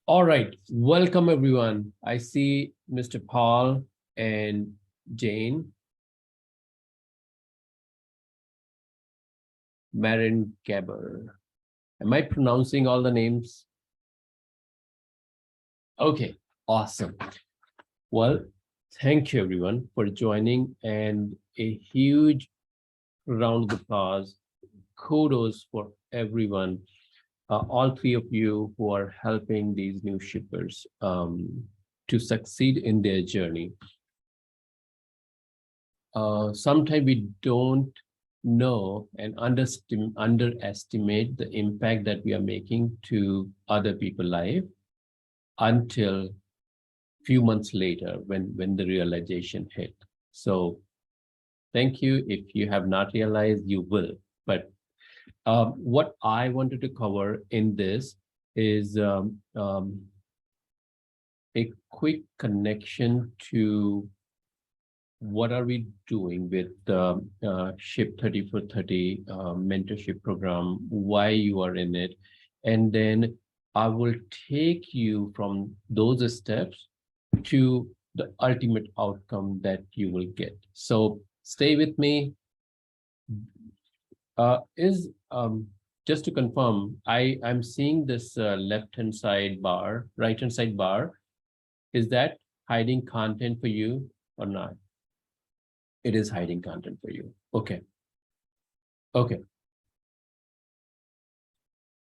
All right, welcome everyone. I see Mr. Paul and Jane Marin Gaber. Am I pronouncing all the names? Okay, awesome. Well, thank you everyone for joining, and a huge round of applause. Kudos for everyone, all three of you who are helping these new shippers to succeed in their journey. Sometimes we don't know and underestimate the impact that we are making to other people's life until few months later when the realization hit. So thank you. If you have not realized, you will. But what I wanted to cover in this is a quick connection to what are we doing with the Ship30For30 mentorship program, why you are in it, and then I will take you from those steps to the ultimate outcome that you will get. So stay with me. Just to confirm, I'm seeing this left-hand side bar, right-hand side bar. Is that hiding content for you or not? It is hiding content for you. Okay. Okay.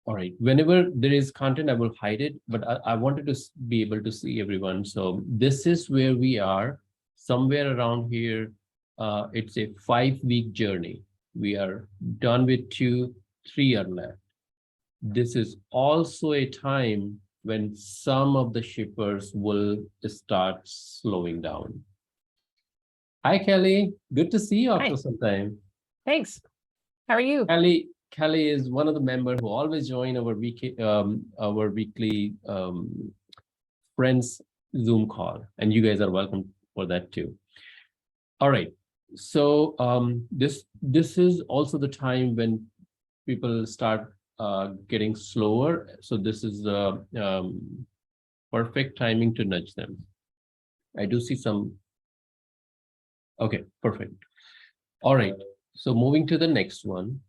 All right. Whenever there is content, I will hide it, but I wanted to be able to see everyone. So this is where we are, somewhere around here. It's a 5-week journey. We are done with 2, 3 are left. This is also a time when some of the shippers will start slowing down. Hi, Kelly. Good to see you after some time. Thanks. How are you? Kelly is one of the members who always join our weekly friends Zoom call, and you guys are welcome for that too. All right. So this is also the time when people start getting slower. So this is the perfect timing to nudge them. I do see some. Okay, perfect. All right. So moving to the next one.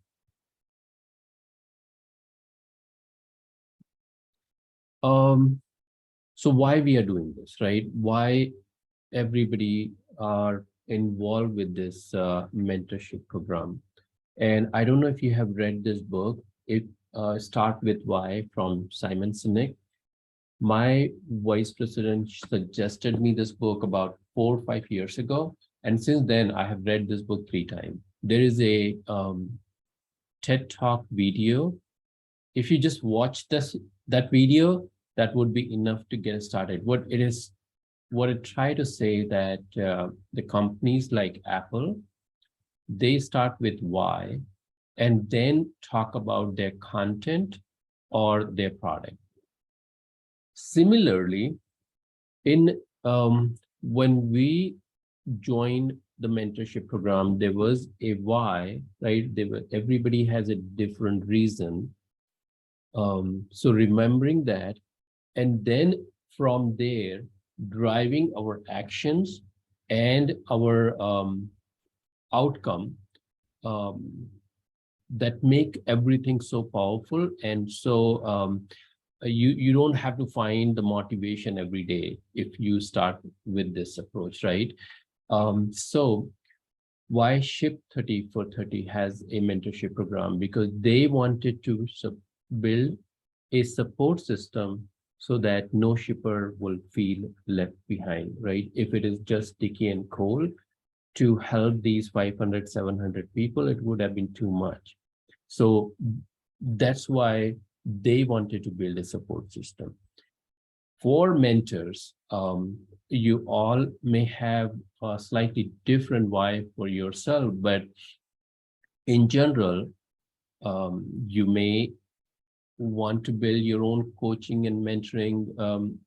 So why we are doing this, right? Why everybody are involved with this mentorship program? And I don't know if you have read this book. It Start with Why from Simon Sinek. My vice president suggested me this book about 4 or 5 years ago. And since then, I have read this book 3 times. There is a TED Talk video. If you just watch that video, that would be enough to get started. What it try to say that the companies like Apple, they start with why, and then talk about their content or their product. Similarly, in when we joined the mentorship program, there was a why, right? Everybody has a different reason. So remembering that, and then from there, driving our actions and our outcome that make everything so powerful. And so you don't have to find the motivation every day if you start with this approach, right? So why Ship30For30 has a mentorship program? Because they wanted to build a support system so that no shipper will feel left behind, right? If it is just sticky and cold, to help these 500, 700 people, it would have been too much. So that's why they wanted to build a support system. For mentors, you all may have a slightly different why for yourself, but in general, you may want to build your own coaching and mentoring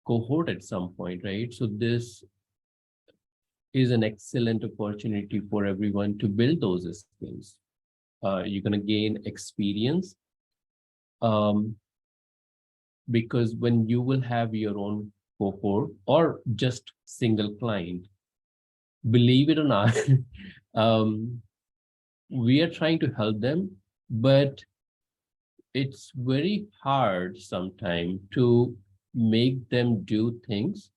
cohort at some point, right? So this is an excellent opportunity for everyone to build those skills. You're going to gain experience. because when you will have your own cohort or just single client, believe it or not, um, we are trying to help them, but it's very hard sometimes to make them do things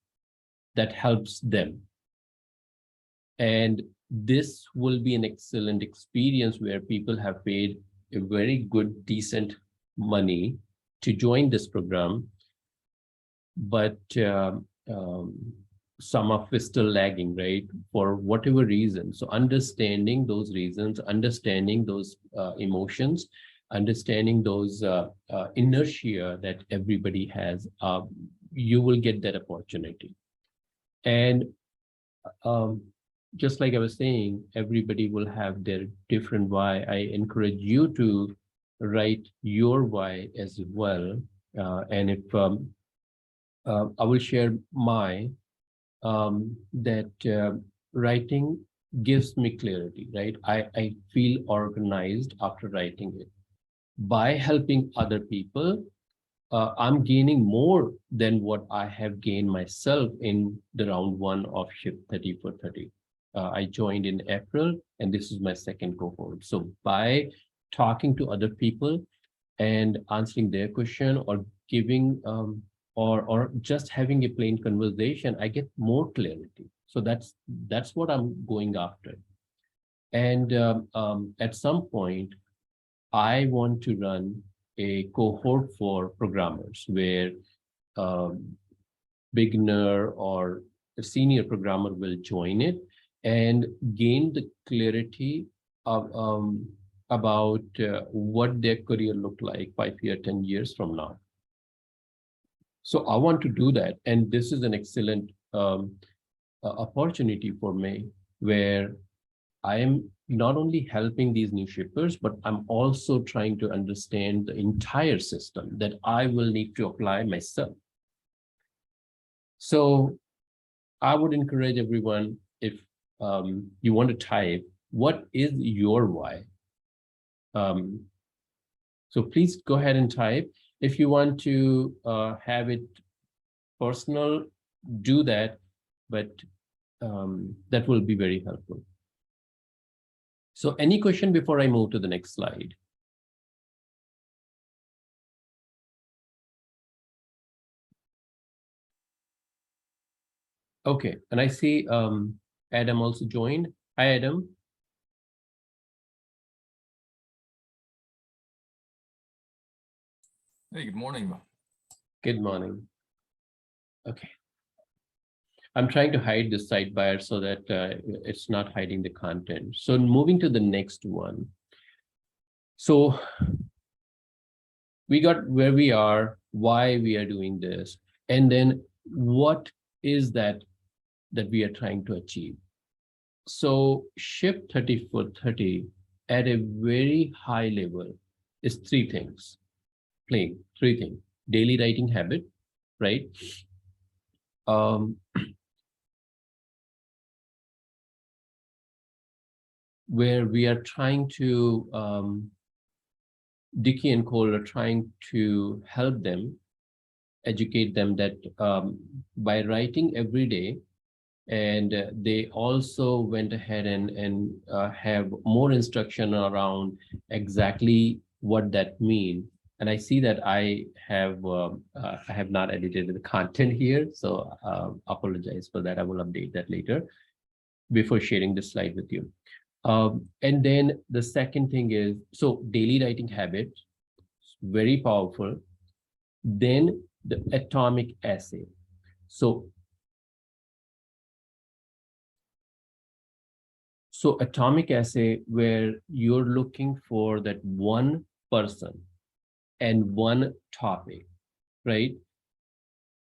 that helps them. And this will be an excellent experience where people have paid a very good, decent money to join this program, but some of it still lagging, right? For whatever reason. So understanding those reasons, understanding those emotions, understanding those inertia that everybody has, you will get that opportunity. And just like I was saying, everybody will have their different why. I encourage you to write your why as well. And if I will share my, that writing gives me clarity, right? I feel organized after writing it. By helping other people, I'm gaining more than what I have gained myself in the round one of Ship 30 for 30. I joined in April, and this is my second cohort. So by talking to other people and answering their question or giving or just having a plain conversation, I get more clarity. So that's what I'm going after. And at some point, I want to run a cohort for programmers where beginner or a senior programmer will join it and gain the clarity of about what their career look like 5 years, 10 years from now. So I want to do that, and this is an excellent opportunity for me, where I am not only helping these new shippers, but I'm also trying to understand the entire system that I will need to apply myself. So I would encourage everyone, if you want to type, what is your why? So please go ahead and type. If you want to have it personal, do that, but that will be very helpful. So any question before I move to the next slide? Okay, and I see Adam also joined. Hi, Adam. Hey, good morning. Good morning. Okay. I'm trying to hide the sidebar so that it's not hiding the content. So moving to the next one. So we got where we are, why we are doing this, and then what is that we are trying to achieve. So Ship 30 for 30 at a very high level is three things. Three things. Daily writing habit, right? Where we are trying to, Dicky and Cole are trying to help them, educate them that by writing every day, and they also went ahead and have more instruction around exactly what that means. And I see that I have not edited the content here, so apologize for that. I will update that later before sharing this slide with you. And then the second thing is, so daily writing habit, very powerful. Then the atomic essay. So atomic essay, where you're looking for that one person and one topic, right?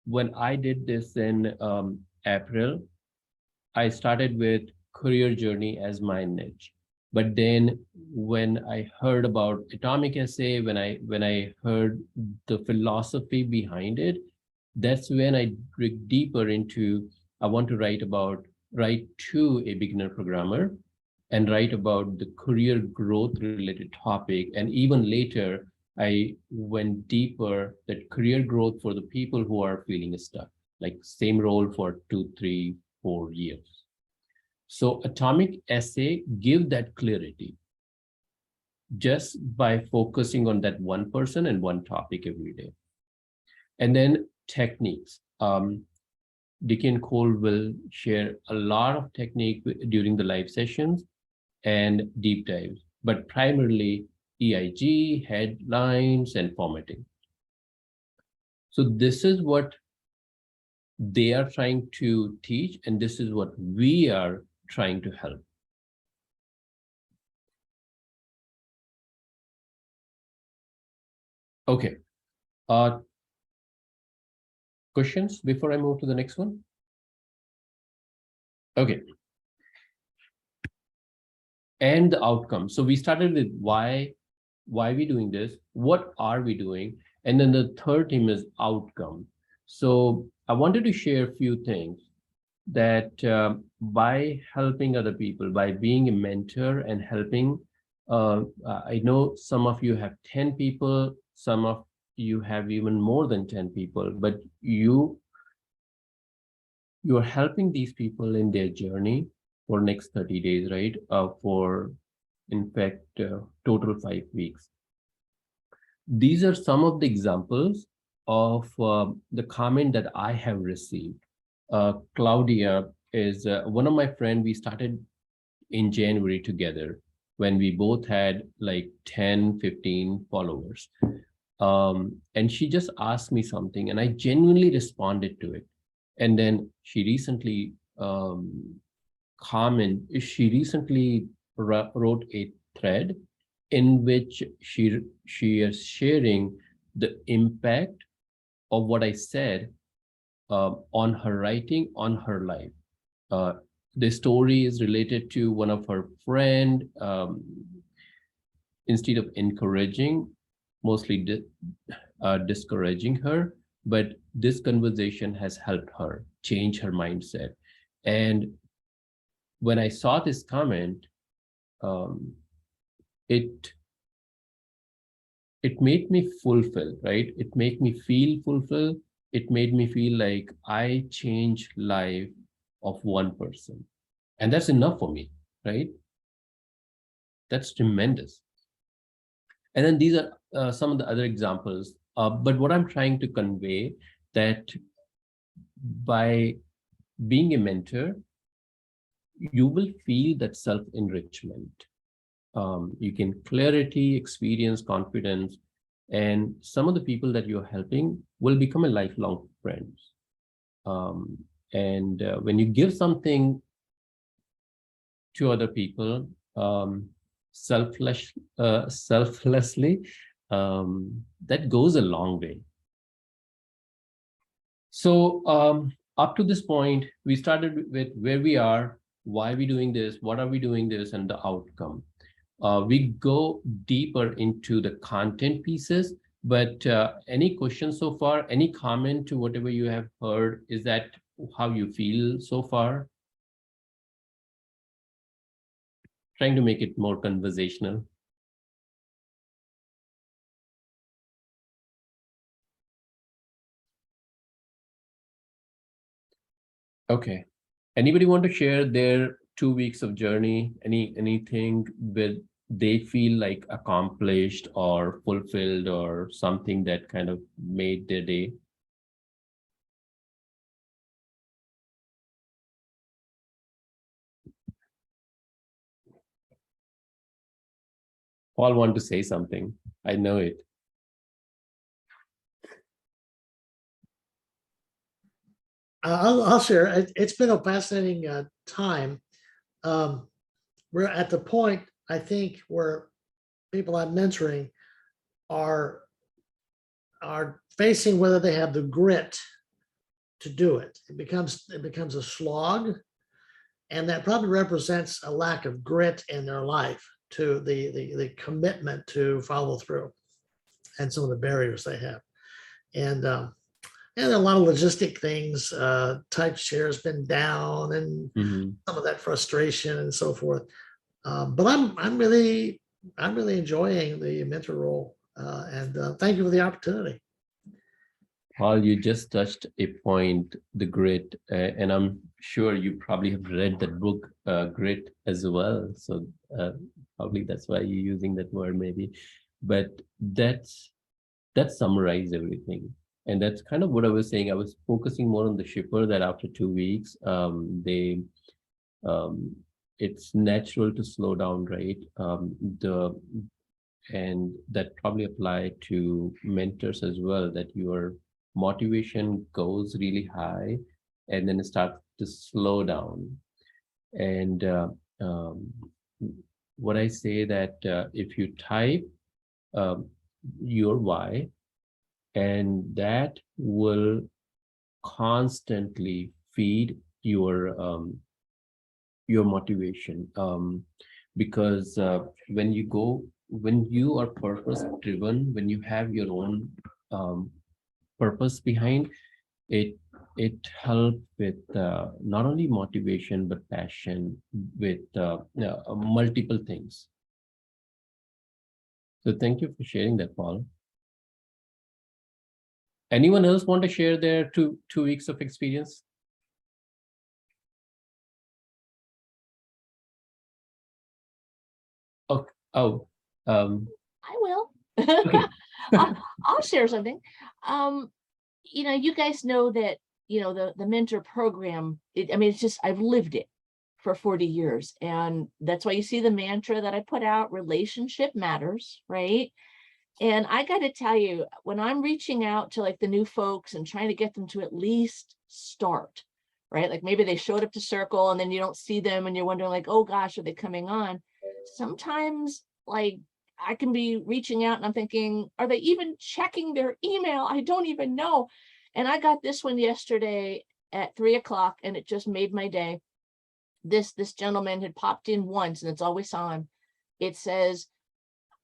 When I did this in April, I started with career journey as my niche. But then when I heard about atomic essay, when I heard the philosophy behind it, that's when I dig deeper into, I want to write to a beginner programmer and write about the career growth related topic. And even later, I went deeper that career growth for the people who are feeling stuck, like same role for 2, 3, 4 years. So atomic essay give that clarity just by focusing on that one person and one topic every day. And then techniques. Dicky and Cole will share a lot of technique during the live sessions and deep dives, but primarily EIG, headlines, and formatting. So this is what they are trying to teach, and this is what we are trying to help. Okay. Questions before I move to the next one? Okay. And the outcome. So we started with why we doing this? What are we doing? And then the third theme is outcome. So I wanted to share a few things that by helping other people, by being a mentor and helping, I know some of you have 10 people, some of you have even more than 10 people, but you are helping these people in their journey for next 30 days, right? For, in fact, total 5 weeks. These are some of the examples of the comment that I have received. Claudia is one of my friends. We started in January together when we both had like 10, 15 followers. And she just asked me something and I genuinely responded to it. And then she recently wrote a thread in which she is sharing the impact of what I said on her writing, on her life. The story is related to one of her friend. Instead of encouraging, mostly discouraging her, but this conversation has helped her change her mindset. And when I saw this comment, it made me fulfilled, right? It made me feel fulfilled. It made me feel like I changed life of one person. And that's enough for me, right? That's tremendous. And then these are some of the other examples. But what I'm trying to convey that by being a mentor, you will feel that self-enrichment. You can clarity, experience, confidence, and some of the people that you're helping will become a lifelong friends. And when you give something to other people selflessly, that goes a long way. So up to this point, we started with where we are, why are we doing this, what are we doing this, and the outcome. We go deeper into the content pieces, but any questions so far? Any comment to whatever you have heard? Is that how you feel so far? Trying to make it more conversational. Okay. Anybody want to share their 2 weeks of journey? Anything that they feel like accomplished or fulfilled or something that kind of made their day? Paul want to say something. I know it. I'll share. It's been a fascinating time. We're at the point, I think, where people I'm mentoring are facing whether they have the grit to do it. It becomes a slog, and that probably represents a lack of grit in their life to the commitment to follow through, and some of the barriers they have. And a lot of logistic things, type share has been down, and some of that frustration and so forth. But I'm really enjoying the mentor role. Thank you for the opportunity. Paul, you just touched a point, the grit, and I'm sure you probably have read that book, Grit, as well. So probably that's why you're using that word, maybe. But that summarized everything, and that's kind of what I was saying. I was focusing more on the shipper that after 2 weeks, it's natural to slow down, right? And that probably apply to mentors as well, that your motivation goes really high and then it starts to slow down. And what I say that if you type your why, and that will constantly feed your motivation, because when you are purpose driven, when you have your own purpose behind it, it helps with not only motivation but passion, with multiple things. So thank you for sharing that, Paul. Anyone else want to share their two weeks of experience? Okay. Oh, I will. okay. I'll share something. You guys know that, the mentor program, it's just, I've lived it for 40 years. And that's why you see the mantra that I put out, relationship matters, right? And I got to tell you, when I'm reaching out to like the new folks and trying to get them to at least start, right? Like maybe they showed up to Circle and then you don't see them and you're wondering like, oh gosh, are they coming on? Sometimes like I can be reaching out and I'm thinking, are they even checking their email? I don't even know. And I got this one yesterday at 3:00 and it just made my day. This gentleman had popped in once and it's always on. It says,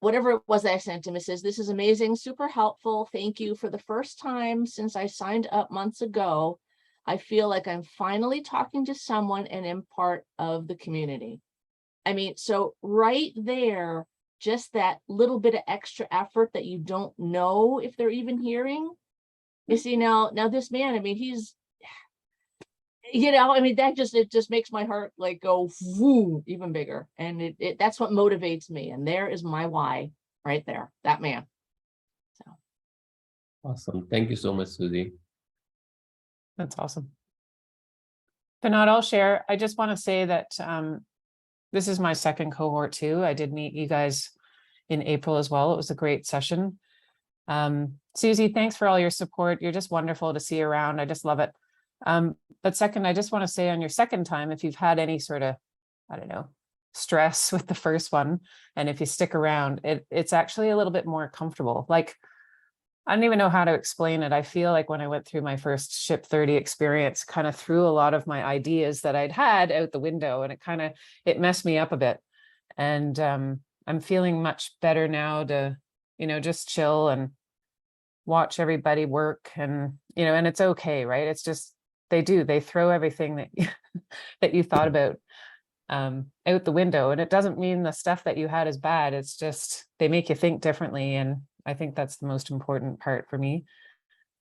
whatever it was that I sent him, it says, this is amazing, super helpful. Thank you. For the first time since I signed up months ago, I feel like I'm finally talking to someone and am part of the community. So right there, just that little bit of extra effort that you don't know if they're even hearing. You see, now this man, he's, it just makes my heart like go woo, even bigger. And that's what motivates me. And there is my why right there, that man. So Awesome. Thank you so much, Susie. That's awesome. Vinod, I'll share. I just want to say that this is my second cohort too. I did meet you guys in April as well. It was a great session. Susie, thanks for all your support. You're just wonderful to see around. I just love it. But second, I just want to say on your second time, if you've had any sort of, I don't know, stress with the first one, and if you stick around, it's actually a little bit more comfortable. Like, I don't even know how to explain it. I feel like when I went through my first Ship30 experience, kind of threw a lot of my ideas that I'd had out the window, and it messed me up a bit. And I'm feeling much better now to, just chill and watch everybody work, and, and it's okay, right? It's just, they throw everything that that you thought about out the window. And it doesn't mean the stuff that you had is bad. It's just, they make you think differently. And I think that's the most important part for me.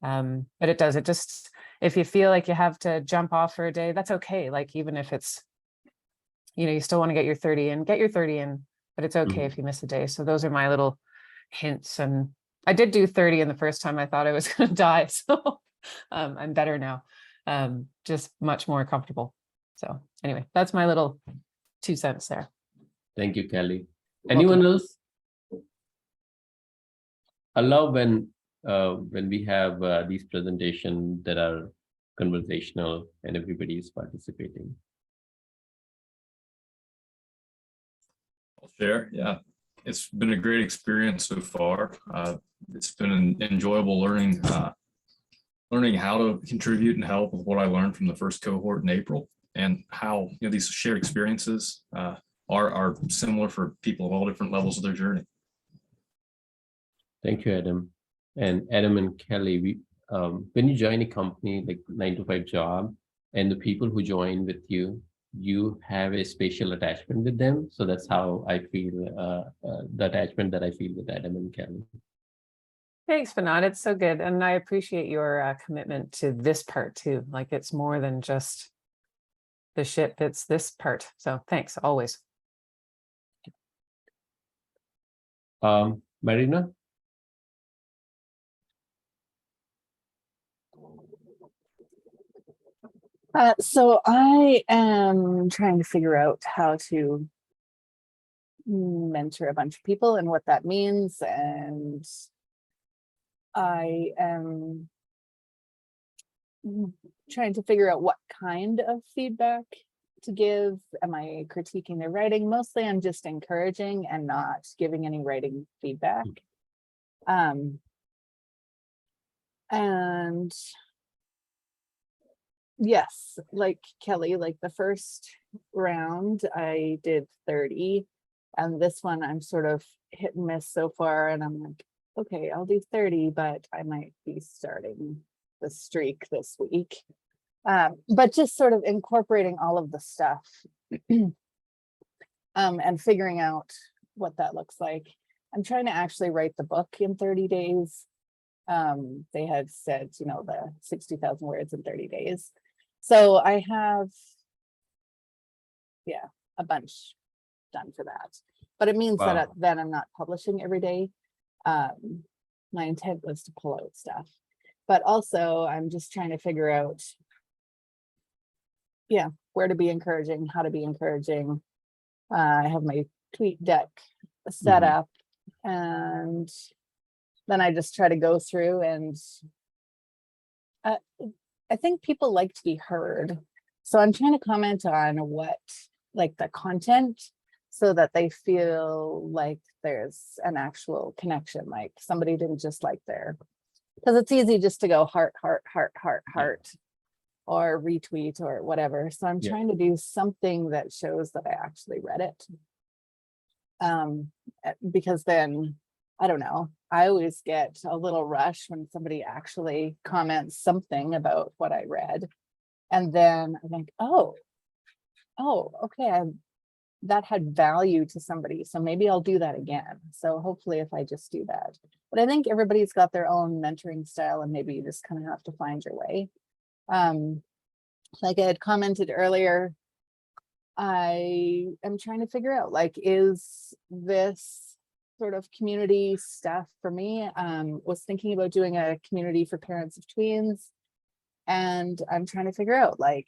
But it just, if you feel like you have to jump off for a day, that's okay. Like, even if it's, you still want to get your 30 in, but it's okay if you miss a day. So those are my little hints. And I did do 30 in the first time. I thought I was going to die. So I'm better now. Just much more comfortable. So anyway, that's my little 2 cents there. Thank you, Kelly. Anyone else? I love when we have these presentations that are conversational and everybody is participating. I'll share. Yeah, it's been a great experience so far. It's been an enjoyable learning how to contribute and help with what I learned from the first cohort in April, and how these shared experiences are similar for people of all different levels of their journey. Thank you, Adam. And Adam and Kelly, when you join a company like 9-to-5 job, and the people who join with you, you have a special attachment with them. So that's how I feel, the attachment that I feel with Adam and Kelly. Thanks, Vinod. It's so good. And I appreciate your commitment to this part too. Like it's more than just the ship, it's this part. So thanks always. Marina? So I am trying to figure out how to mentor a bunch of people and what that means. And I am trying to figure out what kind of feedback to give. Am I critiquing their writing? Mostly I'm just encouraging and not giving any writing feedback. And yes, like Kelly, like the first round I did 30, and this one I'm sort of hit and miss so far, and I'm like, okay, I'll do 30, but I might be starting the streak this week. But just sort of incorporating all of the stuff and figuring out what that looks like. I'm trying to actually write the book in 30 days. They had said, you know, the 60,000 words in 30 days. So I have, yeah, a bunch done for that. But it means that Wow. then I'm not publishing every day. My intent was to pull out stuff. But also I'm just trying to figure out, yeah, where to be encouraging, how to be encouraging. I have my tweet deck set Mhm. up, and then I just try to go through and I think people like to be heard. So I'm trying to comment on what, like the content, so that they feel like there's an actual connection, like somebody didn't just like their, because it's easy just to go heart, heart, heart, heart, Yeah. heart, or retweet or whatever. So I'm Yeah. trying to do something that shows that I actually read it. Because then, I don't know, I always get a little rush when somebody actually comments something about what I read. And then I think, oh, okay, that had value to somebody. So maybe I'll do that again. So hopefully if I just do that. But I think everybody's got their own mentoring style, and maybe you just kind of have to find your way. Like I had commented earlier, I am trying to figure out, like, is this sort of community stuff for me? Was thinking about doing a community for parents of tweens, and I'm trying to figure out, like,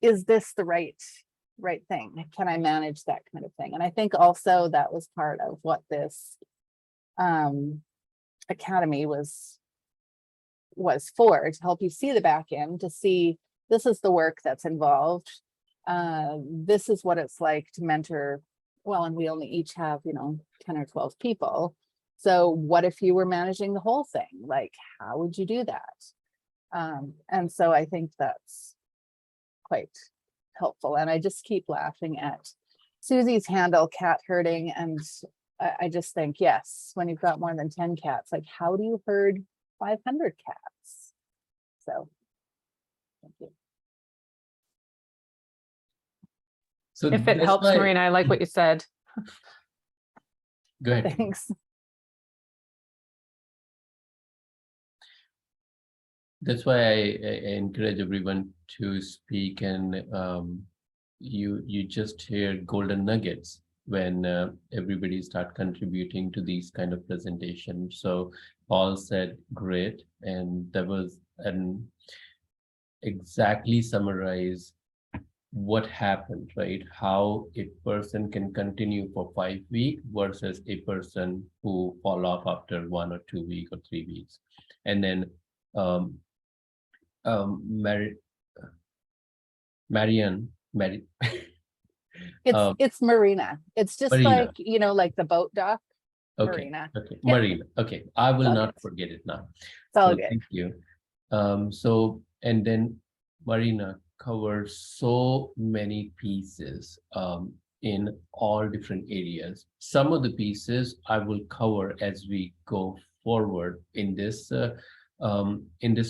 is this the right thing? Can I manage that kind of thing? And I think also that was part of what this academy was for, to help you see the back end, to see this is the work that's involved. This is what it's like to mentor. Well, and we only each have, you know, 10 or 12 people. So what if you were managing the whole thing? Like, how would you do that? And so I think that's quite helpful. And I just keep laughing at Susie's handle, cat herding. And I just think, yes, when you've got more than 10 cats, like, how do you herd 500 cats? So thank you. So If it that's helps, why- Marina, I like what you said. Go ahead. Thanks. That's why I encourage everyone to speak, and you just hear golden nuggets when everybody start contributing to these kind of presentations. So Paul said great, and that was an exactly summarize what happened, right? How a person can continue for 5 weeks versus a person who fall off after 1 or 2 weeks or 3 weeks. And then Marianne, It's Marina. It's just Marina. like, you know, like the boat dock. Okay, Marina. okay, Yeah. Marina. Okay, I will all not good. forget it now. It's all So good. thank you. So, and then Marina covers so many pieces in all different areas. Some of the pieces I will cover as we go forward in this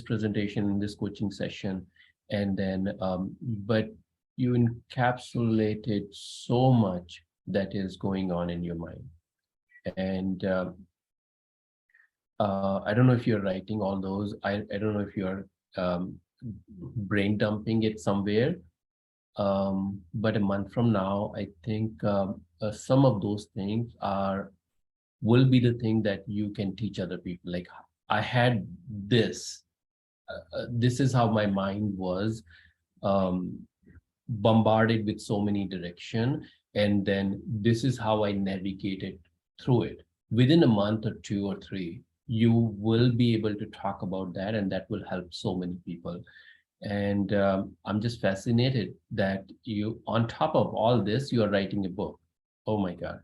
presentation, in this coaching session. And then, but you encapsulated so much that is going on in your mind. And I don't know if you're writing all those. I don't know if you're brain dumping it somewhere. But a month from now, I think some of those things will be the thing that you can teach other people. Like, I had this. This is how my mind was bombarded with so many direction, and then this is how I navigated through it. Within a month or 2 or 3, you will be able to talk about that, and that will help so many people. And I'm just fascinated that you, on top of all this, you are writing a book. Oh my God.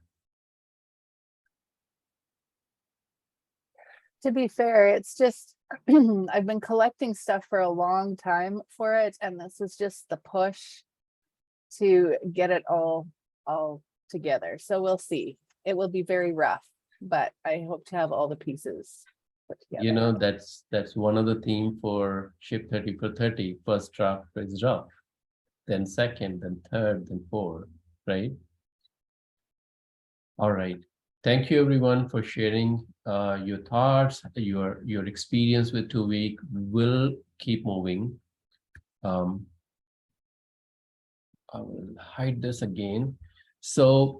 To be fair, it's just I've been collecting stuff for a long time for it, and this is just the push to get it all together. So we'll see. It will be very rough, but I hope to have all the pieces put together. You know, that's one of the theme for Ship 30 for 30. First draft is rough, then second, then third, then fourth, right? All right. Thank you everyone for sharing your thoughts, your experience with 2 week. We'll keep moving. I will hide this again. So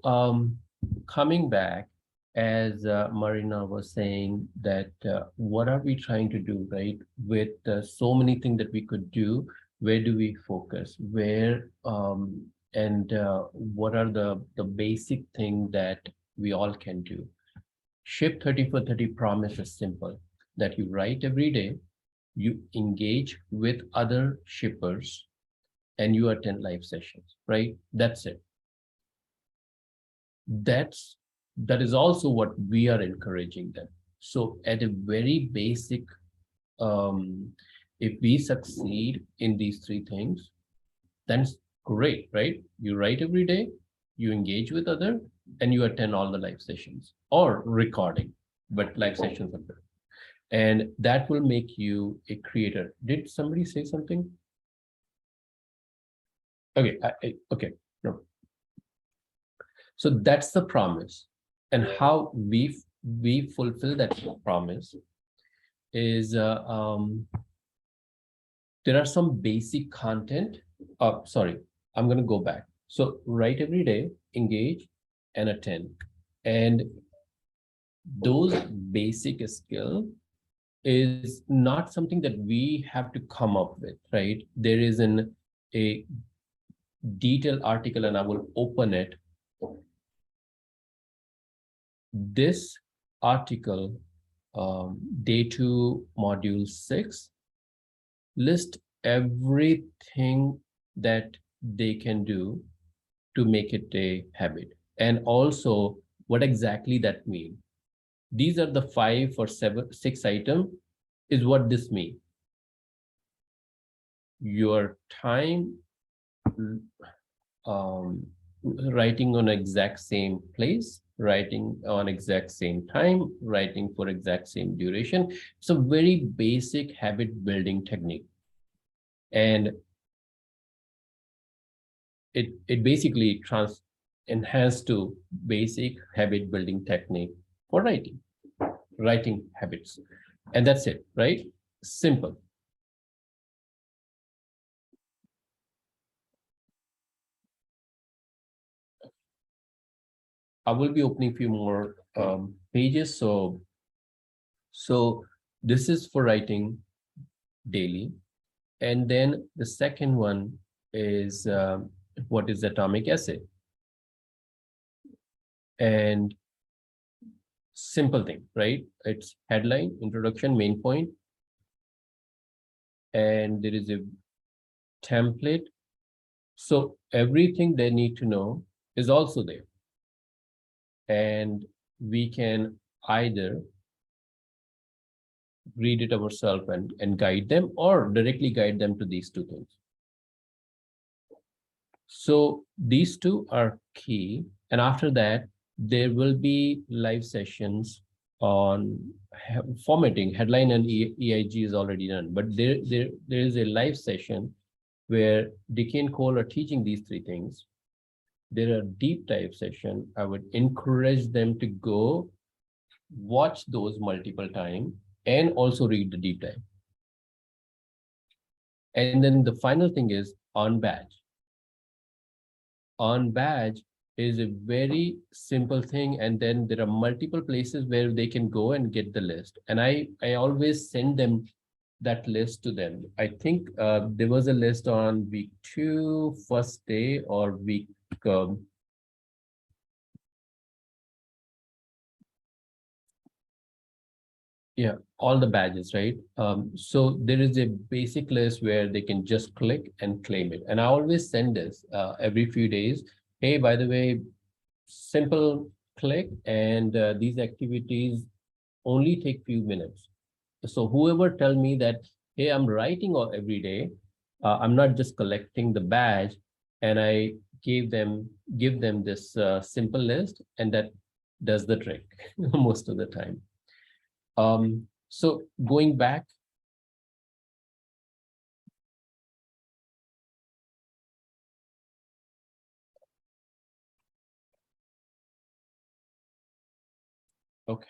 coming back, as Marina was saying, that what are we trying to do, right? With so many things that we could do, where do we focus? Where and what are the basic thing that we all can do? Ship 30 for 30 promise is simple, that you write every day, you engage with other shippers, and you attend live sessions, right? That's it. That is also what we are encouraging them. So at a very basic, if we succeed in these 3 things, then it's great, right? You write every day, you engage with other, and you attend all the live sessions or recording, but live sessions are good. And that will make you a creator. Did somebody say something? Okay, okay, no. So that's the promise. And how we fulfill that promise is there are some basic content. Sorry, I'm going to go back. So write every day, engage, and attend. And those basic skill is not something that we have to come up with, right? There is a detailed article, and I will open it. This article, day 2, module 6, list everything that they can do to make it a habit, and also what exactly that means. These are the 5 or 6 items is what this means. Your time, writing on exact same place, writing on exact same time, writing for exact same duration. It's a very basic habit building technique. And it basically enhanced to basic habit building technique for writing habits. And that's it, right? Simple. I will be opening a few more pages. So this is for writing daily. And then the second one is what is atomic essay? And simple thing, right? It's headline, introduction, main point. And there is a template. So everything they need to know is also there. And we can either read it ourselves and guide them, or directly guide them to these 2 things. So these 2 are key. And after that, there will be live sessions on formatting. Headline and EIG is already done, but there is a live session where Dicky and Cole are teaching these 3 things. there are deep dive session, I would encourage them to go watch those multiple times and also read the deep dive. And then the final thing is on badge. On badge is a very simple thing, and then there are multiple places where they can go and get the list. And I always send them that list to them. I think there was a list on week 2, first day, or week yeah, all the badges, right? So there is a basic list where they can just click and claim it. And I always send this every few days. Hey, by the way, simple click, and these activities only take few minutes. So whoever tell me that, hey, I'm writing every day, I'm not just collecting the badge, and I give them this simple list, and that does the trick most of the time. So going back, okay.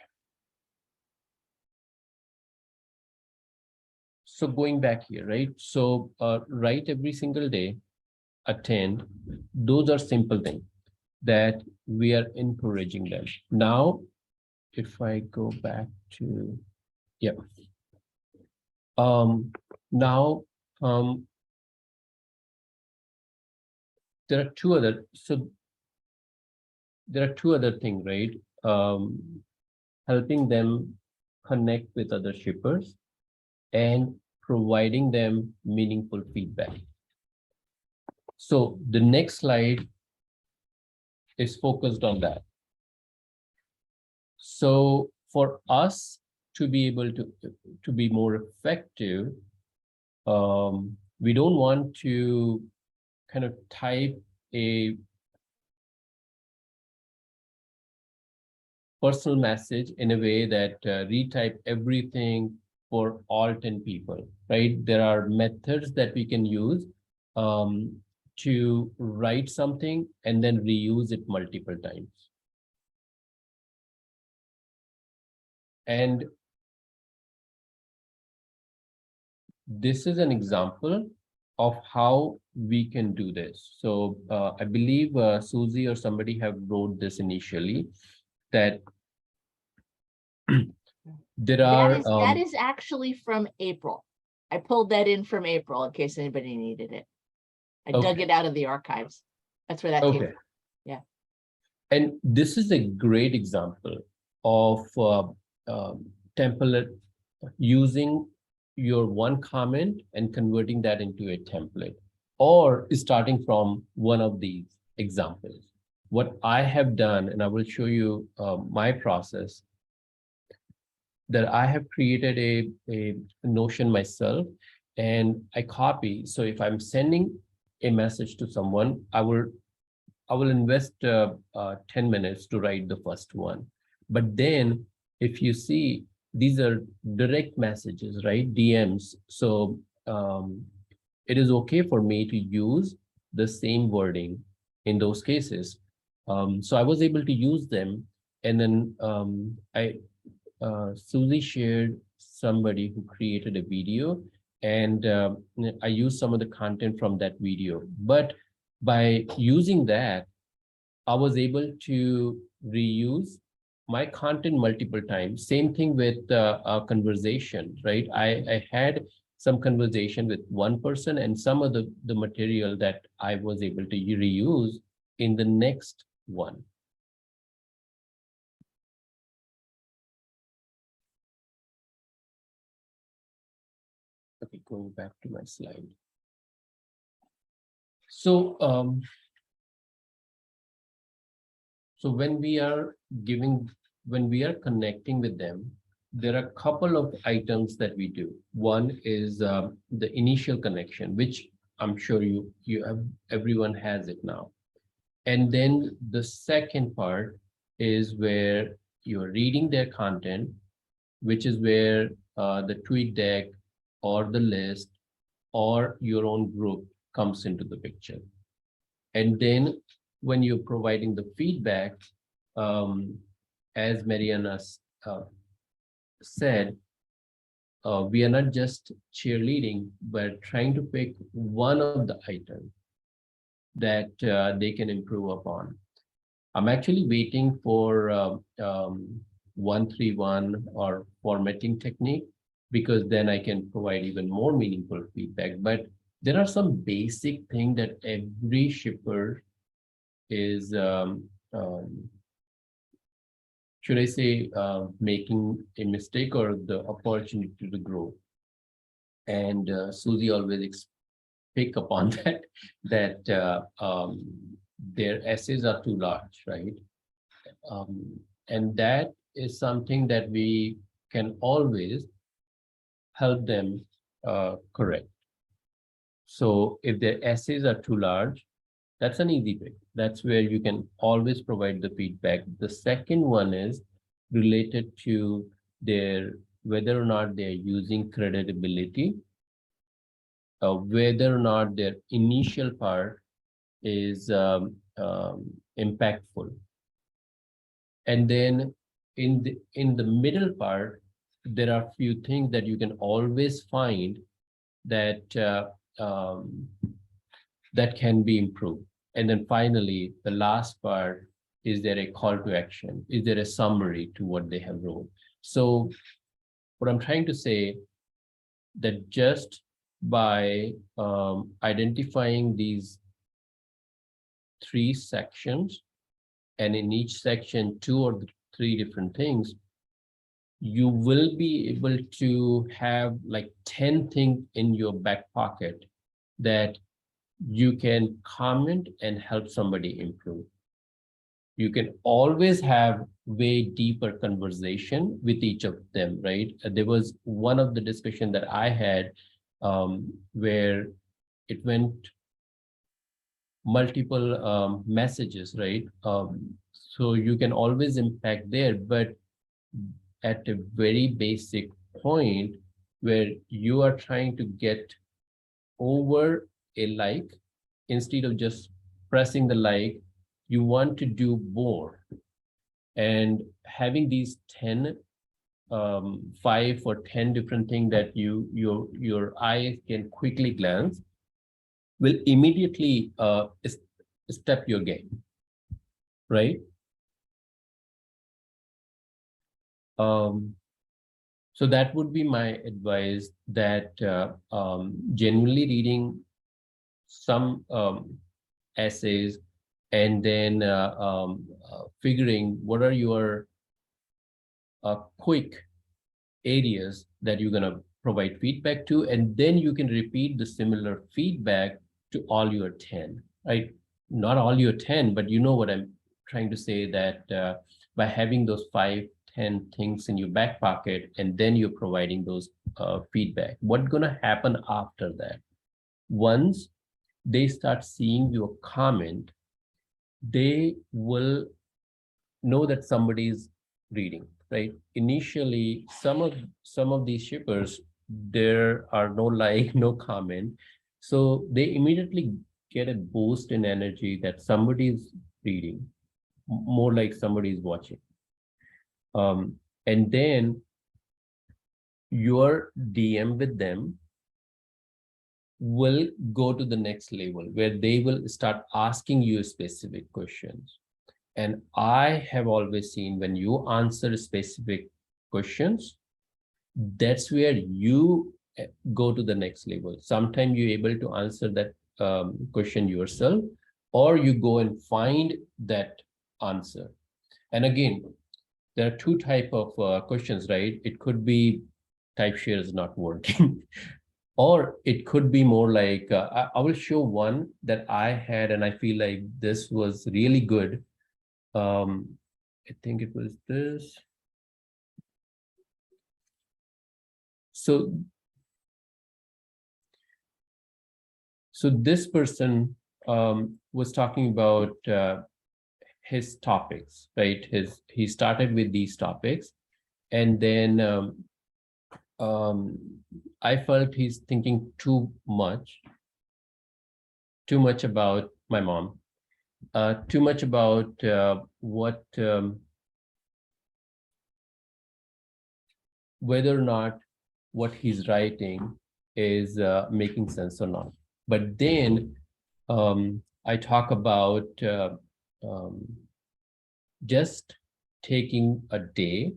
So going back here, right? So write every single day, attend. Those are simple things that we are encouraging them. Now, if I go back to, yeah. Now, there are two other, so there are two other things, right? Helping them connect with other shippers and providing them meaningful feedback. So the next slide is focused on that. So for us to be able to be more effective, we don't want to kind of type a personal message in a way that retype everything for all 10 people, right? There are methods that we can use to write something and then reuse it multiple times. And this is an example of how we can do this. So I believe Susie or somebody have wrote this initially, that there are That is actually from April. I pulled that in from April in case anybody needed it. I dug it out of the archives. That's where that came from. Yeah. And this is a great example of template, using your one comment and converting that into a template, or starting from one of these examples. What I have done, and I will show you my process, that I have created a Notion myself, and I copy. So if I'm sending a message to someone, I will invest 10 minutes to write the first one. But then if you see, these are direct messages, right? DMs. So it is okay for me to use the same wording in those cases. So I was able to use them. And then Susie shared somebody who created a video, and I used some of the content from that video. But by using that, I was able to reuse my content multiple times. Same thing with a conversation, right? I had some conversation with one person, and some of the material that I was able to reuse in the next one. Okay, going back to my slide. So, so when we are connecting with them, there are a couple of items that we do. One is the initial connection, which I'm sure everyone has it now. And then the second part is where you're reading their content, which is where the tweet deck or the list or your own group comes into the picture. And then when you're providing the feedback, as Mariana said, we are not just cheerleading, but trying to pick one of the items that they can improve upon. I'm actually waiting for 131 or formatting technique, because then I can provide even more meaningful feedback. But there are some basic things that every shipper is, should I say, making a mistake or the opportunity to grow. And Susie always pick upon that their essays are too large, right? And that is something that we can always help them correct. So if their essays are too large, that's an easy pick. That's where you can always provide the feedback. The second one is related to their whether or not they're using credibility, whether or not their initial part is impactful. And then in the middle part, there are few things that you can always find that that can be improved. And then finally, the last part, is there a call to action? Is there a summary to what they have wrote? So what I'm trying to say, that just by identifying these 3 sections, and in each section 2 or 3 different things, you will be able to have like 10 things in your back pocket that you can comment and help somebody improve. You can always have way deeper conversation with each of them, right? There was one of the discussion that I had where it went multiple messages, right? So you can always impact there, but at a very basic point where you are trying to get over a like, instead of just pressing the like, you want to do more. And having these 10, 5 or 10 different things that your eye can quickly glance will immediately step your game, right? So that would be my advice, that genuinely reading some essays, and then figuring what are your quick areas that you're going to provide feedback to, and then you can repeat the similar feedback to all your 10, right? Not all your 10, but you know what I'm trying to say, that by having those 5, 10 things in your back pocket, and then you're providing those feedback, what's going to happen after that? Once they start seeing your comment, they will know that somebody's reading, right? Initially, some of these shippers, there are no like, no comment, so they immediately get a boost in energy that somebody's reading, more like somebody's watching. And then your DM with them will go to the next level, where they will start asking you specific questions. And I have always seen, when you answer specific questions, that's where you go to the next level. Sometimes you're able to answer that question yourself, or you go and find that answer. And again, there are 2 types of questions, right? It could be type share is not working. Or it could be more like, I will show one that I had, and I feel like this was really good. I think it was this. So this person was talking about his topics, right? He started with these topics, and then I felt he's thinking too much about my mom, too much about what whether or not what he's writing is making sense or not. But then I talk about just taking a day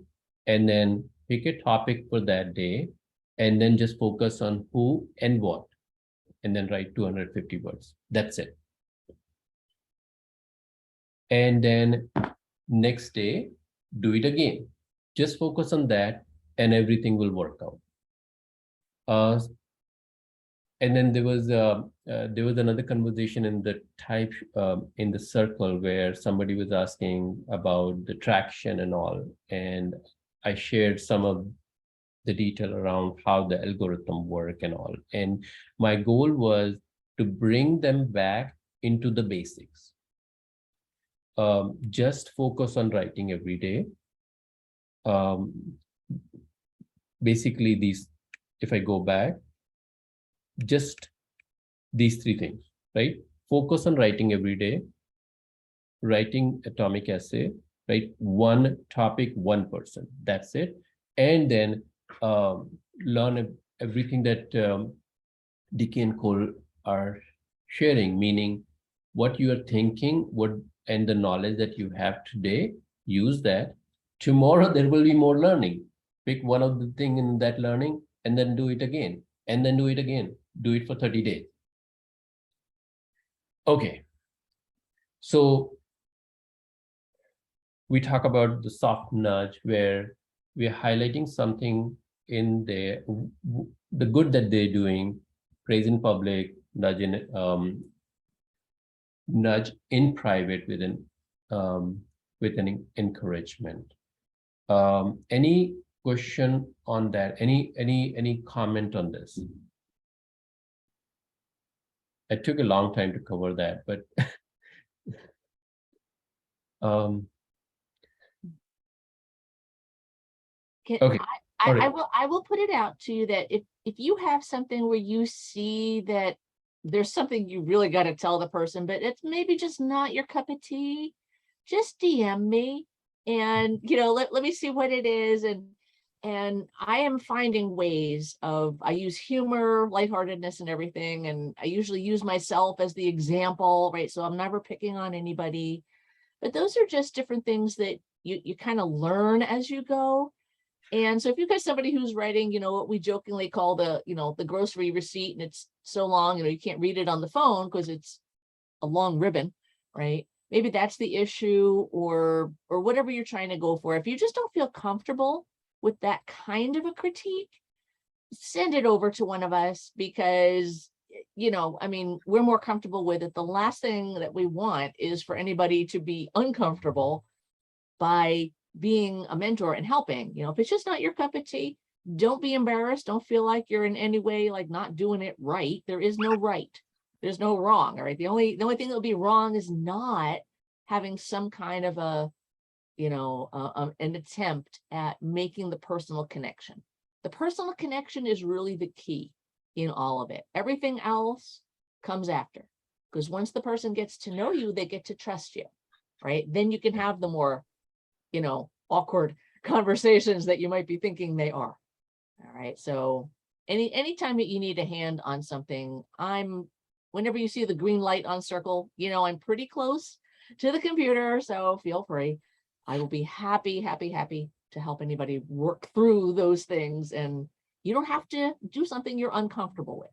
and then pick a topic for that day and then just focus on who and what, and then write 250 words. That's it. And then next day, do it again. Just focus on that and everything will work out. And then there was another conversation in the in the circle where somebody was asking about the traction and all, and I shared some of the detail around how the algorithm work and all. And my goal was to bring them back into the basics. Just focus on writing every day. Basically these, if I go back, just these three things, right? Focus on writing every day, writing atomic essay, right? One topic, one person, that's it. And then learn everything that DK and Cole are sharing, meaning what you are thinking, and the knowledge that you have today, use that. Tomorrow there will be more learning. Pick one of the thing in that learning and then do it again, and then do it again. Do it for 30 days. Okay. So we talk about the soft nudge where we are highlighting something in there, the good that they're doing, praise in public, nudge in private with an encouragement. Any question on that? Any comment on this? I took a long time to cover that, but okay. All right. I will put it out to you that if you have something where you see that there's something you really got to tell the person, but it's maybe just not your cup of tea, just DM me and, you know, let me see what it is. And I am finding ways of, I use humor, lightheartedness and everything. And I usually use myself as the example, right? So I'm never picking on anybody, but those are just different things that you kind of learn as you go. And so if you've got somebody who's writing, you know, what we jokingly call the, you know, the grocery receipt, and it's so long, you know, you can't read it on the phone because it's a long ribbon, right? Maybe that's the issue, or whatever you're trying to go for. If you just don't feel comfortable with that kind of a critique, send it over to one of us, because, you know, I mean, we're more comfortable with it. The last thing that we want is for anybody to be uncomfortable by being a mentor and helping. You know, if it's just not your cup of tea, don't be embarrassed. Don't feel like you're in any way like not doing it right. There is no right. There's no wrong. All right. The only thing that would be wrong is not having some kind of a, you know, an attempt at making the personal connection. The personal connection is really the key in all of it. Everything else comes after, because once the person gets to know you, they get to trust you, right? Then you can have the more, you know, awkward conversations that you might be thinking they are. All right. So anytime that you need a hand on something, whenever you see the green light on circle, you know, I'm pretty close to the computer, so feel free. I will be happy to help anybody work through those things. And you don't have to do something you're uncomfortable with.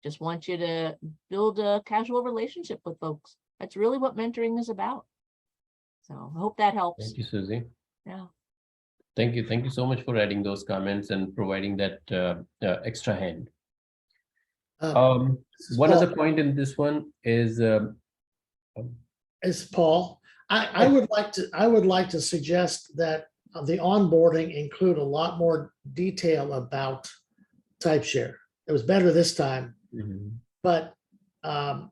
Just want you to build a casual relationship with folks. That's really what mentoring is about. So I hope that helps. Thank you, Susie. Yeah. Thank you. Thank you so much for adding those comments and providing that extra hand. One Paul, other point in this one is Paul. I would like to suggest that the onboarding include a lot more detail about TypeShare. It was better this time, but I've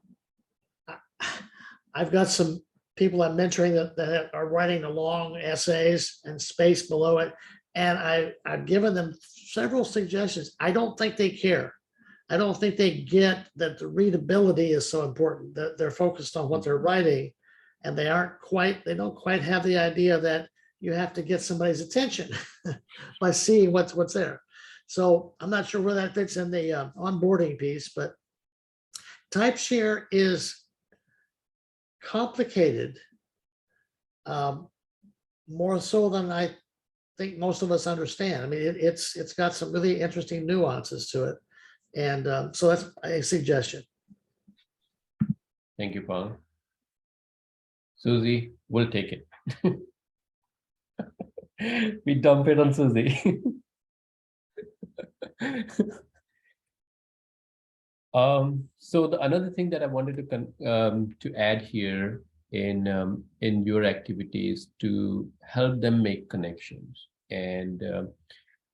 got some people I'm mentoring that are writing the long essays and space below it. And I've given them several suggestions. I don't think they care. I don't think they get that the readability is so important, that they're focused on what they're writing. and they don't quite have the idea that you have to get somebody's attention by seeing what's there. So I'm not sure where that fits in the onboarding piece, but TypeShare is complicated, more so than I think most of us understand. I mean, it's got some really interesting nuances to it. And so that's a suggestion. Thank you, Paul. Susie, we'll take it. We dump it on Susie. So another thing that I wanted to add here in your activities to help them make connections, and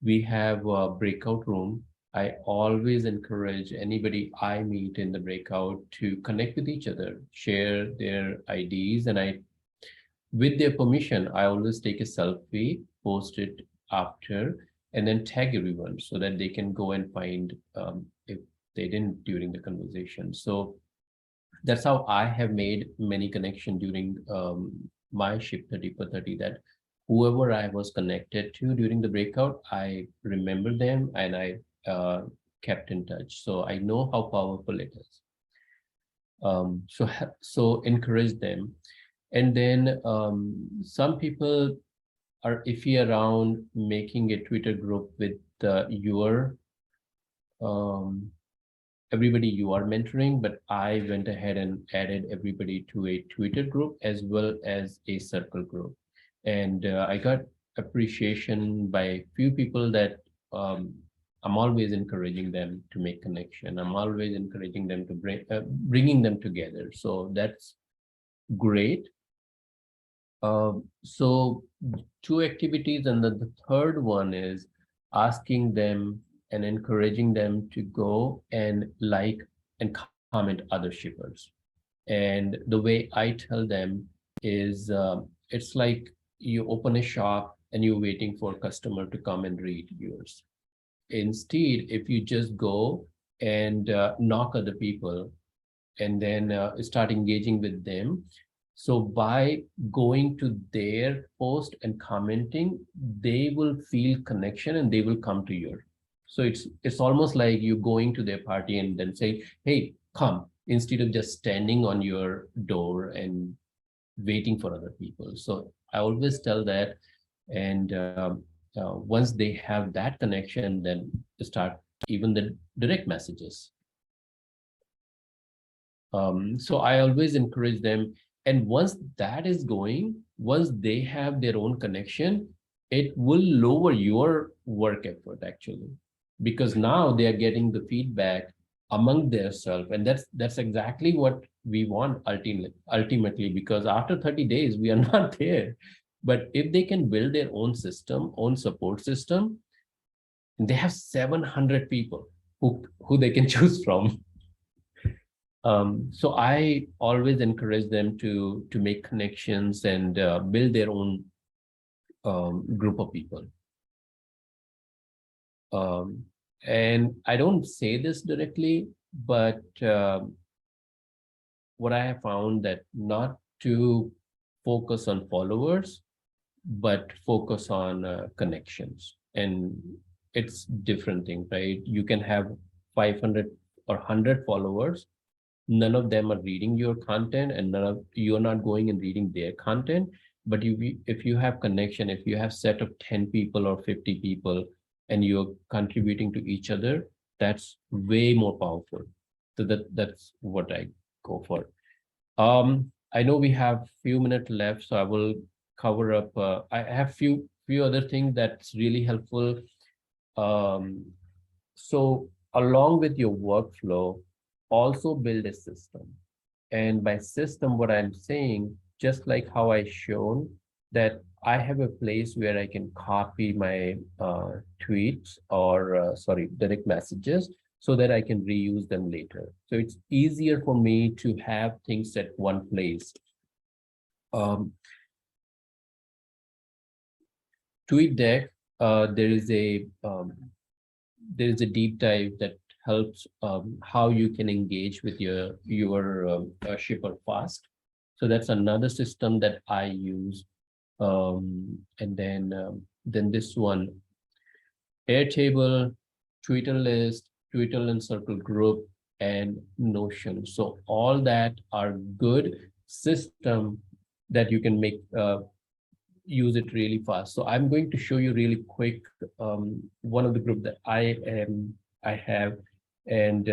we have a breakout room. I always encourage anybody I meet in the breakout to connect with each other, share their IDs, and with their permission, I always take a selfie, post it after, and then tag everyone so that they can go and find if they didn't during the conversation. So that's how I have made many connections during my Ship30 for 30, that whoever I was connected to during the breakout, I remember them and I kept in touch. So I know how powerful it is. So encourage them. And then some people are iffy around making a Twitter group with your everybody you are mentoring, but I went ahead and added everybody to a Twitter group as well as a circle group. And I got appreciation by a few people that I'm always encouraging them to make connection. I'm always encouraging them to bringing them together. So that's great. So 2 activities, and then the third one is asking them and encouraging them to go and like and comment other shippers. And the way I tell them is it's like you open a shop and you're waiting for a customer to come and read yours. Instead, if you just go and knock other people and then start engaging with them. So by going to their post and commenting, they will feel connection and they will come to your. So it's almost like you going to their party and then say, hey, come, instead of just standing on your door and waiting for other people. So I always tell that, and once they have that connection, then start even the direct messages. So I always encourage them. And once that is going, once they have their own connection, it will lower your work effort actually, because now they are getting the feedback among themselves. And that's exactly what we want ultimately, because after 30 days, we are not there. But if they can build their own system, own support system, they have 700 people who they can choose from. So I always encourage them to make connections and build their own group of people. And I don't say this directly, but what I have found that not to focus on followers, but focus on connections. And it's different thing, right? You can have 500 or 100 followers. None of them are reading your content, and you're not going and reading their content. But if you have connection, if you have set of 10 people or 50 people and you're contributing to each other, that's way more powerful. So that's what I go for. I know we have few minutes left, so I will cover up. I have few other things that's really helpful. So along with your workflow, also build a system. And by system, what I'm saying, just like how I shown that I have a place where I can copy my tweets or direct messages so that I can reuse them later. So it's easier for me to have things at one place. TweetDeck, there is a deep dive that helps how you can engage with your shipper fast. So that's another system that I use. And then this one, Airtable, Twitter list, Twitter and Circle group, and Notion. So all that are good system that you can make use it really fast. So I'm going to show you really quick one of the group that I have, and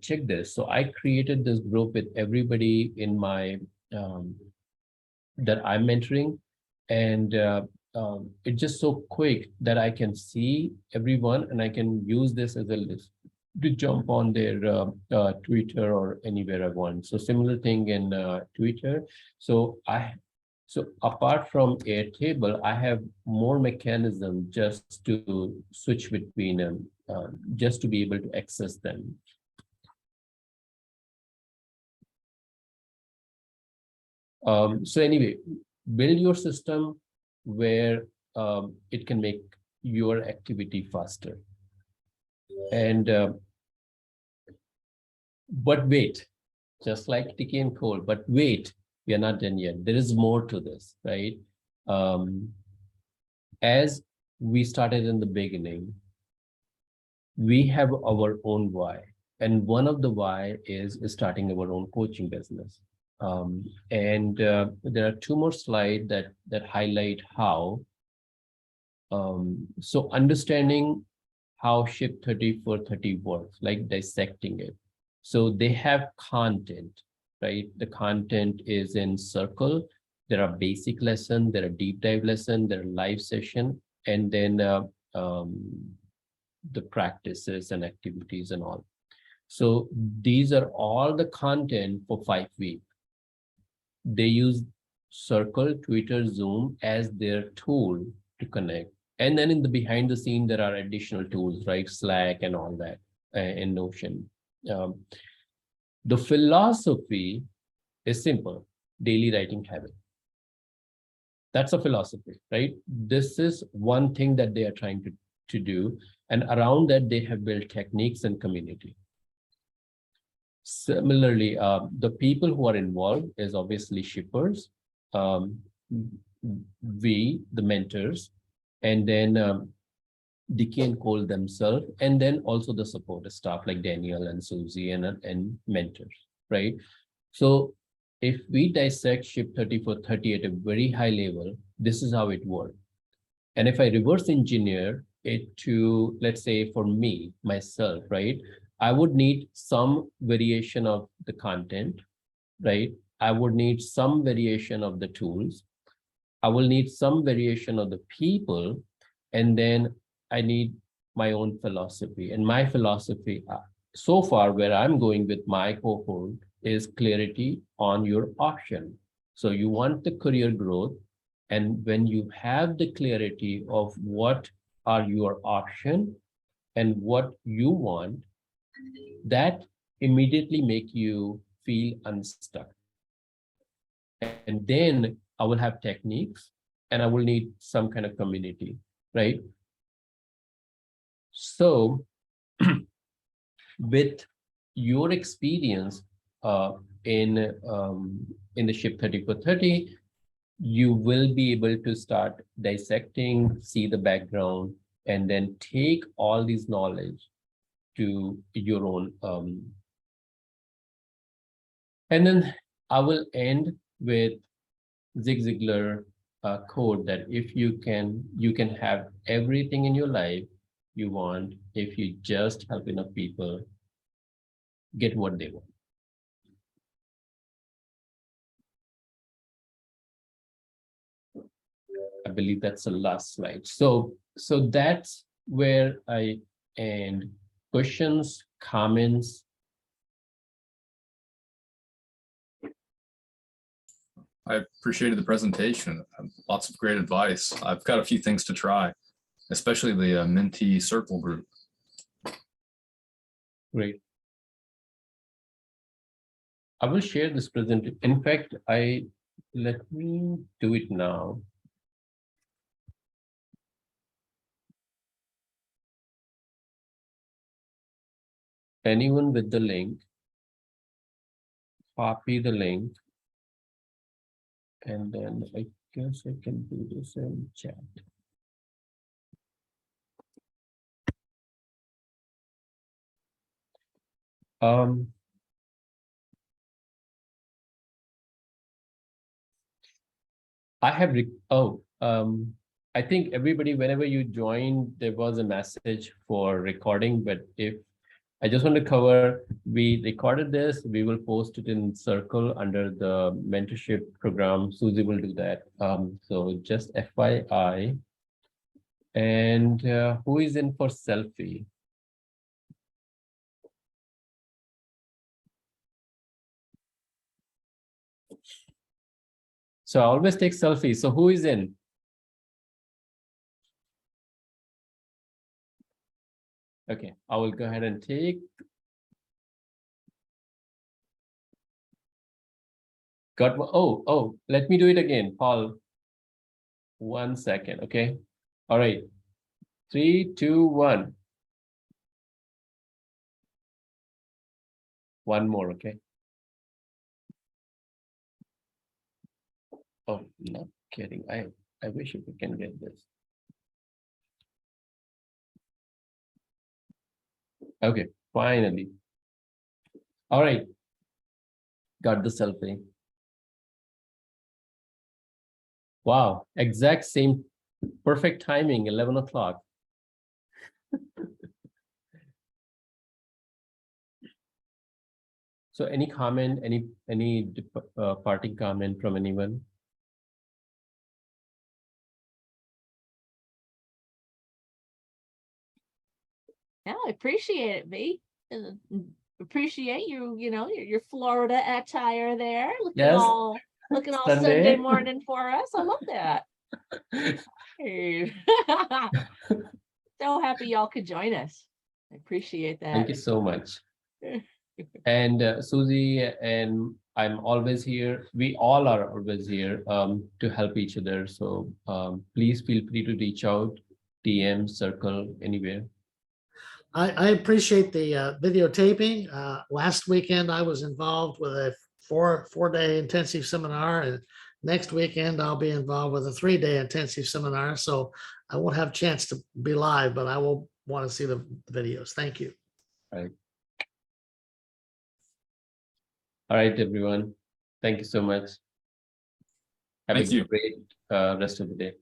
check this. So I created this group with everybody in my that I'm mentoring, and it's just so quick that I can see everyone and I can use this as a list to jump on their Twitter or anywhere I want. So similar thing in Twitter. So apart from Airtable, I have more mechanism just to switch between them, just to be able to access them. So anyway, build your system where it can make your activity faster. And but wait, just like Tiki and Cole, but wait, we are not done yet. There is more to this, right? As we started in the beginning, we have our own why. And one of the why is starting our own coaching business. And there are two more slides that highlight how. So understanding how Ship30For30 works, like dissecting it. So they have content, right? The content is in Circle. There are basic lesson, there are deep dive lesson, there are live session, and then the practices and activities and all. So these are all the content for 5 weeks. They use Circle, Twitter, Zoom as their tool to connect. And then in the behind the scene, there are additional tools, right? Slack and all that, and Notion. The philosophy is simple: daily writing habit. That's a philosophy, right? This is one thing that they are trying to do. And around that, they have built techniques and community. Similarly, the people who are involved is obviously shippers, we, the mentors, and then Dicky and Cole themselves, and then also the support staff like Daniel and Susie and mentors, right? So if we dissect Ship30For30 at a very high level, this is how it works. And if I reverse engineer it to, let's say for me, myself, right? I would need some variation of the content, right? I would need some variation of the tools. I will need some variation of the people, and then I need my own philosophy. And my philosophy, so far, where I'm going with my cohort is clarity on your option. So you want the career growth, and when you have the clarity of what are your option and what you want, that immediately make you feel unstuck. And then I will have techniques and I will need some kind of community, right? So with your experience in the Ship30For30, you will be able to start dissecting, see the background, and then take all these knowledge to your own. And then I will end with Zig Ziglar quote that if you can have everything in your life you want if you just help enough people get what they want. I believe that's the last slide. So that's where I end. Questions, comments? I appreciated the presentation. Lots of great advice. I've got a few things to try, especially the mentee circle group. Great. I will share this presentation. In fact, let me do it now. Anyone with the link, copy the link And then I guess I can do this in chat. I have, I think everybody, whenever you joined, there was a message for recording, but if I just want to cover, we recorded this, we will post it in Circle under the mentorship program. Susie will do that. So just FYI. And who is in for selfie? So I always take selfies. So who is in? Okay, I will go ahead and take. Got one. Oh, let me do it again, Paul. 1 second, okay? All right. 3, 2, 1. One more, okay? Oh, not kidding. I wish we can get this. Okay, finally. All right. Got the selfie. Wow, exact same, perfect timing, 11 o'clock. So any comment, any parting comment from anyone? Yeah, I appreciate it, V. Appreciate your Florida attire there. Yes. Looking all Sunday. Sunday morning for us. I love that. Hey. So happy y'all could join us. I appreciate that. Thank you so much. And Susie, and I'm always here. We all are always here to help each other. So please feel free to reach out, DM, Circle, anywhere. I appreciate the videotaping. Last weekend, I was involved with a four-day intensive seminar, and next weekend I'll be involved with a 3-day intensive seminar. So I won't have a chance to be live, but I will want to see the videos. Thank you. Right. All right, everyone. Thank you so much. Have Thank a you. great rest of the day.